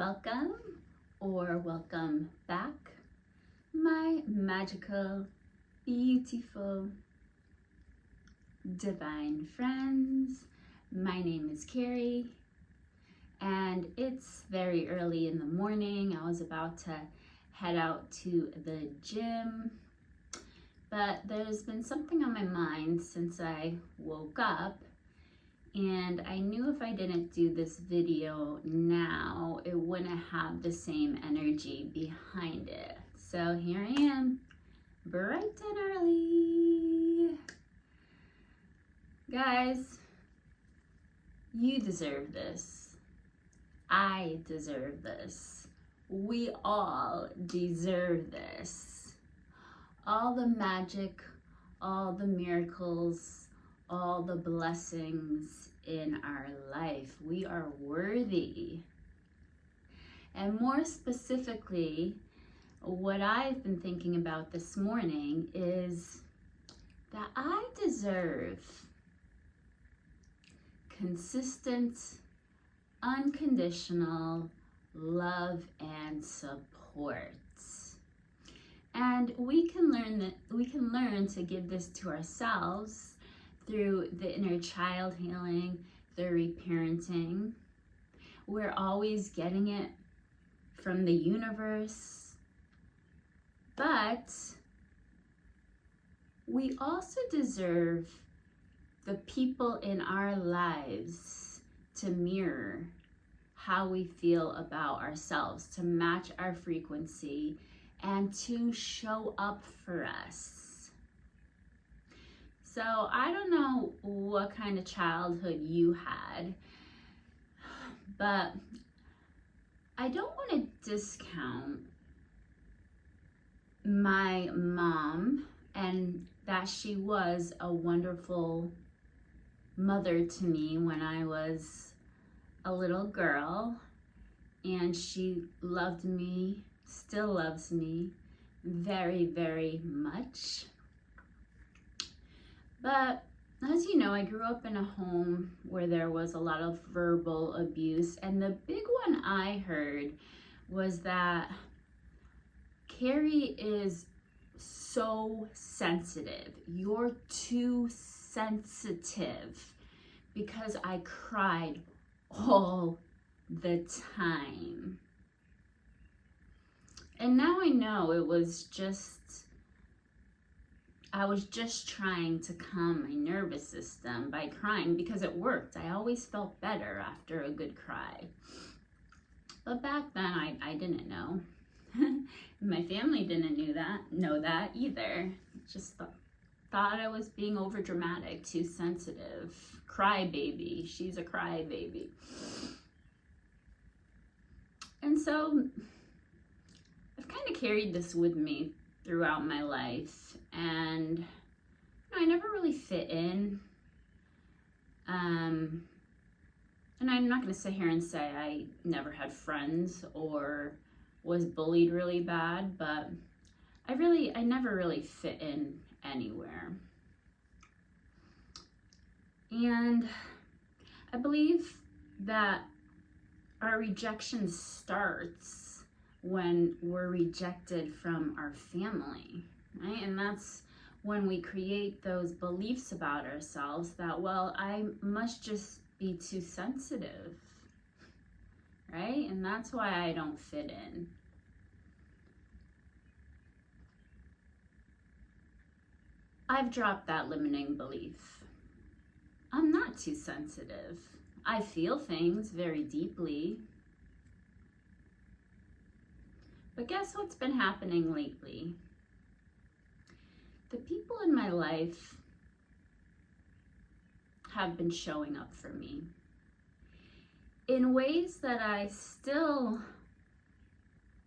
Welcome or welcome back, my magical, beautiful, divine friends. My name is Carrie, and it's very early in the morning. I was about to head out to the gym, but there's been something on my mind since I woke up. And I knew if I didn't do this video now, it wouldn't have the same energy behind it. So here I am, bright and early. Guys, you deserve this. I deserve this. We all deserve this. All the magic, all the miracles, all the blessings in our life. We are worthy. And more specifically, what I've been thinking about this morning is that I deserve consistent, unconditional love and support. And we can learn to give this to ourselves through the inner child healing, the reparenting. We're always getting it from the universe, but we also deserve the people in our lives to mirror how we feel about ourselves, to match our frequency, and to show up for us. So I don't know what kind of childhood you had, but I don't want to discount my mom and that she was a wonderful mother to me when I was a little girl, and she loved me, still loves me very, very much. But as you know, I grew up in a home where there was a lot of verbal abuse, and the big one I heard was that Carrie is so sensitive. You're too sensitive, because I cried all the time. And now I know it was I was just trying to calm my nervous system by crying, because it worked. I always felt better after a good cry. But back then I didn't know. My family didn't know that either. Just thought I was being over dramatic, too sensitive. Crybaby. She's a crybaby. And so I've kind of carried this with me throughout my life, and I never really fit in. And I'm not going to sit here and say I never had friends or was bullied really bad, but I never really fit in anywhere. And I believe that our rejection starts when we're rejected from our family, right? And that's when we create those beliefs about ourselves that, well, I must just be too sensitive, right? And that's why I don't fit in. I've dropped that limiting belief. I'm not too sensitive. I feel things very deeply. But guess what's been happening lately? The people in my life have been showing up for me in ways that I still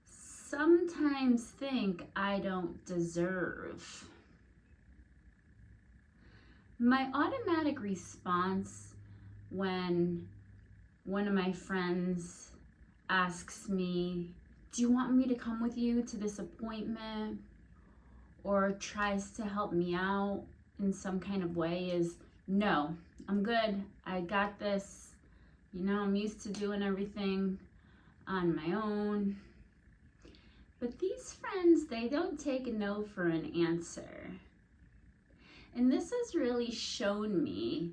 sometimes think I don't deserve. My automatic response when one of my friends asks me, "Do you want me to come with you to this appointment?" or tries to help me out in some kind of way is, "No, I'm good. I got this. You know, I'm used to doing everything on my own. But these friends, they don't take a no for an answer. And this has really shown me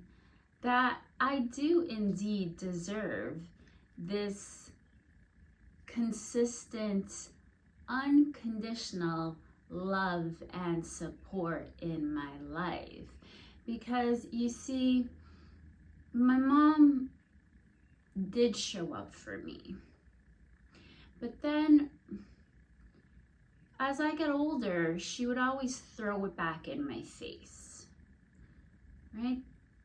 that I do indeed deserve this consistent, unconditional love and support in my life. Because you see, my mom did show up for me. But then, as I got older, she would always throw it back in my face, right?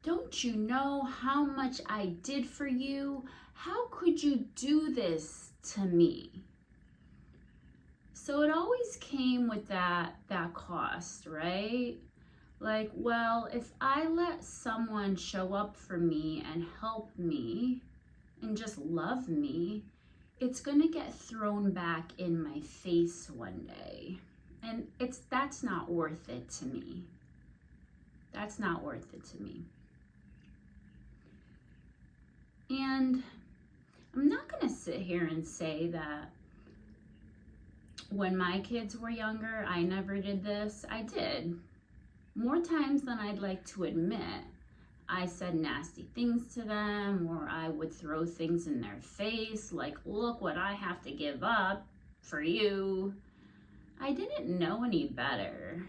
Don't you know how much I did for you? How could you do this to me? So it always came with that cost, right? Like, well, if I let someone show up for me and help me and just love me, it's gonna get thrown back in my face one day. And that's not worth it to me. That's not worth it to me. And I'm not gonna sit here and say that when my kids were younger, I never did this. I did. More times than I'd like to admit. I said nasty things to them, or I would throw things in their face, like, look what I have to give up for you. I didn't know any better.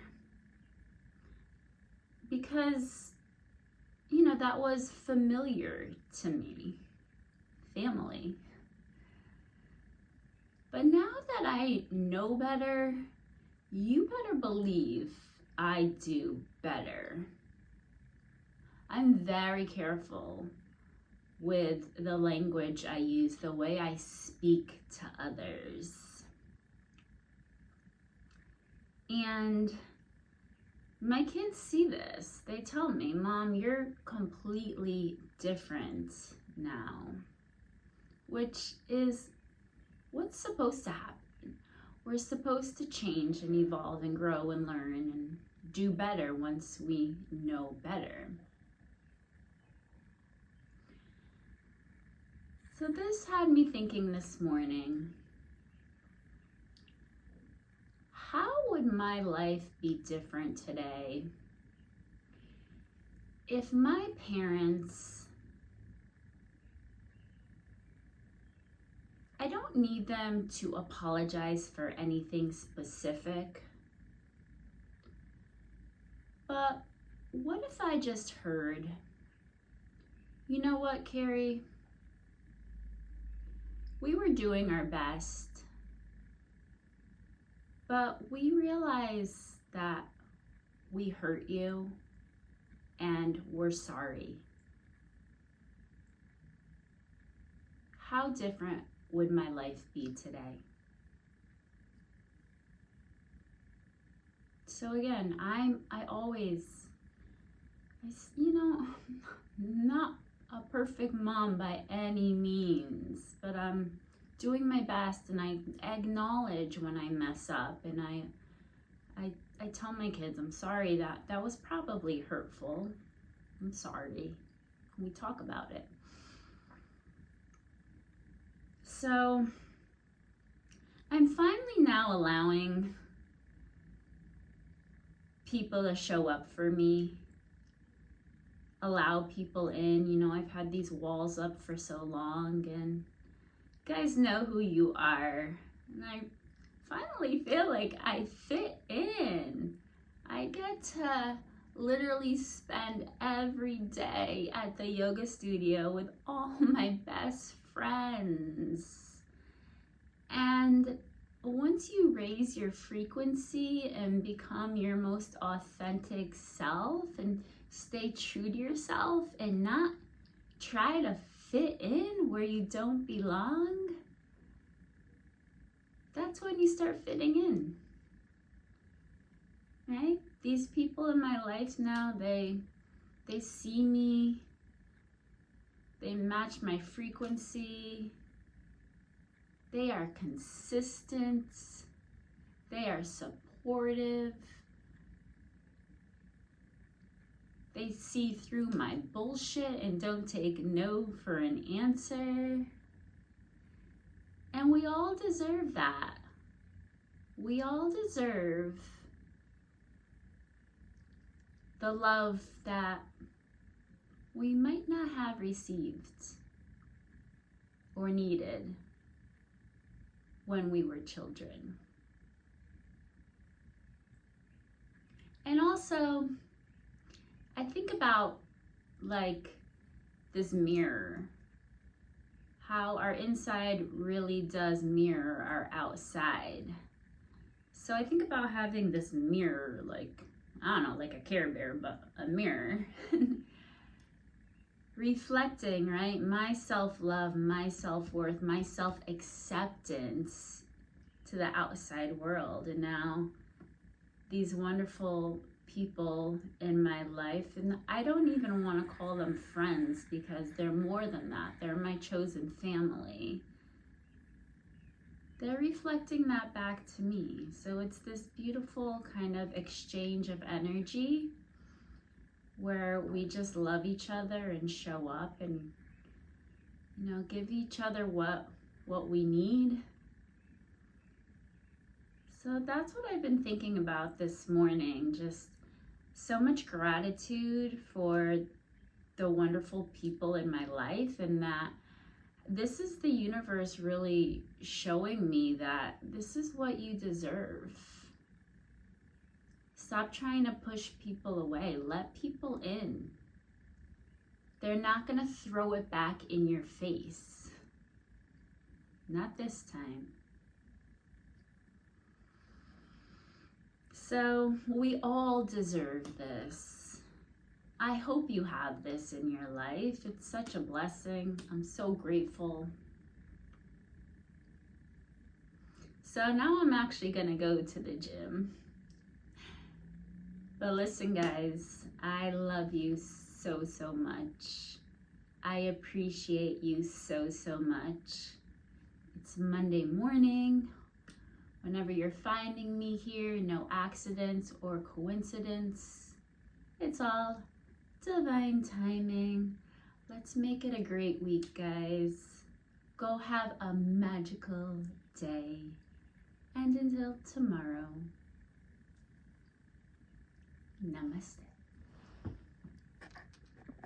Because, that was familiar to me. Family. But now that I know better, you better believe I do better. I'm very careful with the language I use, the way I speak to others. And my kids see this. They tell me, Mom, you're completely different now, which is what's supposed to happen. We're supposed to change and evolve and grow and learn and do better once we know better. So this had me thinking this morning, how would my life be different today if my parents, I don't need them to apologize for anything specific, but what if I just heard, you know what, Carrie? We were doing our best, but we realized that we hurt you and we're sorry. How different would my life be today? So again, I always, not a perfect mom by any means, but I'm doing my best, and I acknowledge when I mess up, and I tell my kids, I'm sorry, that was probably hurtful. I'm sorry. We talk about it. So I'm finally now allowing people to show up for me, allow people in. I've had these walls up for so long, and you guys know who you are. And I finally feel like I fit in. I get to literally spend every day at the yoga studio with all my best friends. And once you raise your frequency and become your most authentic self and stay true to yourself and not try to fit in where you don't belong, that's when you start fitting in, right? These people in my life now, they see me, they match my frequency, they are consistent, they are supportive, they see through my bullshit and don't take no for an answer. And we all deserve that. We all deserve the love that we might not have received or needed when we were children. And also, I think about like this mirror, how our inside really does mirror our outside. So I think about having this mirror, like, I don't know, like a Care Bear, but a mirror. Reflecting, right? My self-love, my self-worth, my self-acceptance to the outside world. And now these wonderful people in my life, and I don't even want to call them friends because they're more than that. They're my chosen family. They're reflecting that back to me. So it's this beautiful kind of exchange of energy where we just love each other and show up and, you know, give each other what we need. So that's what I've been thinking about this morning. Just so much gratitude for the wonderful people in my life, and that this is the universe really showing me that this is what you deserve. Stop trying to push people away. Let people in. They're not going to throw it back in your face. Not this time. So we all deserve this. I hope you have this in your life. It's such a blessing. I'm so grateful. So now I'm actually going to go to the gym. But listen, guys, I love you so, so much. I appreciate you so, so much. It's Monday morning. Whenever you're finding me here, no accidents or coincidence. It's all divine timing. Let's make it a great week, guys. Go have a magical day. And until tomorrow, namaste.